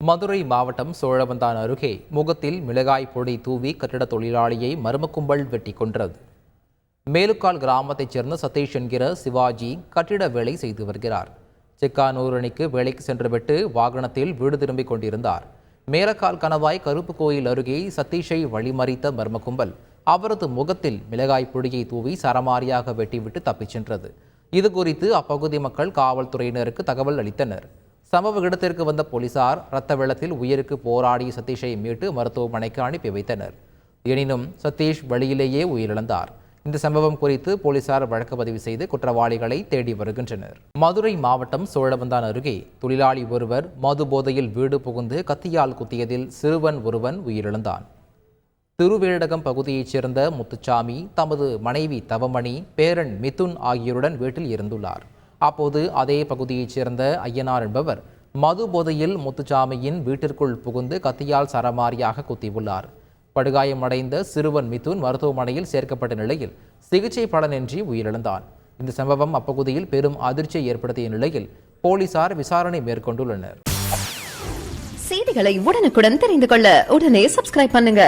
மதுரை மாவட்டம் சோழவந்தான் அருகே முகத்தில் மிளகாய் பொடி தூவி கட்டிட தொழிலாளியை மர்ம கும்பல் வெட்டி கொன்றது. மேலுக்கால் கிராமத்தைச் சேர்ந்த சதீஷ் என்கிற சிவாஜி கட்டிட வேலை செய்து வருகிறார். செக்கானூர் அணிக்கு வேலைக்கு சென்றுவிட்டு வாகனத்தில் வீடு திரும்பிக் கொண்டிருந்தார். மேலக்கால் கணவாய் கருப்பு கோயில் அருகே சதீஷை வழிமறித்த மர்ம கும்பல் அவரது முகத்தில் மிளகாய் பொடியை தூவி சரமாரியாக வெட்டிவிட்டு தப்பிச் சென்றது. இதுகுறித்து அப்பகுதி மக்கள் காவல்துறையினருக்கு தகவல் அளித்தனர். சம்பவ இடத்திற்கு வந்த போலீசார் இரத்த வெள்ளத்தில் உயிருக்கு போராடிய சதீஷை மீட்டு மருத்துவமனைக்கு அனுப்பி வைத்தனர். எனினும் சதீஷ் வழியிலேயே உயிரிழந்தார். இந்த சம்பவம் குறித்து போலீசார் வழக்கு பதிவு செய்து குற்றவாளிகளை தேடி வருகின்றனர். மதுரை மாவட்டம் சோழவந்தான் அருகே தொழிலாளி ஒருவர் மது போதையில் வீடு புகுந்து கத்தியால் குத்தியதில் சிறுவன் ஒருவன் உயிரிழந்தான். திருவேடகம் பகுதியைச் சேர்ந்த முத்துச்சாமி தமது மனைவி தவமணி, பேரன் மிதுன் ஆகியோருடன் வீட்டில் இருந்துள்ளார். அப்போது அதே பகுதியைச் சேர்ந்த ஐயனார் என்பவர் மது போதையில் முத்துச்சாமியின் வீட்டிற்குள் புகுந்து கத்தியால் சரமாரியாக குத்தியுள்ளார். படுகாயமடைந்த சிறுவன் மிதுன் மருத்துவமனையில் சேர்க்கப்பட்ட நிலையில் சிகிச்சை பலனின்றி உயிரிழந்தான். இந்த சம்பவம் அப்பகுதியில் பெரும் அதிர்ச்சியை ஏற்படுத்திய நிலையில் போலீசார் விசாரணை மேற்கொண்டுள்ளனர். செய்திகளை உடனுக்குடன் தெரிந்து கொள்ள உடனே சப்ஸ்கிரைப் பண்ணுங்க.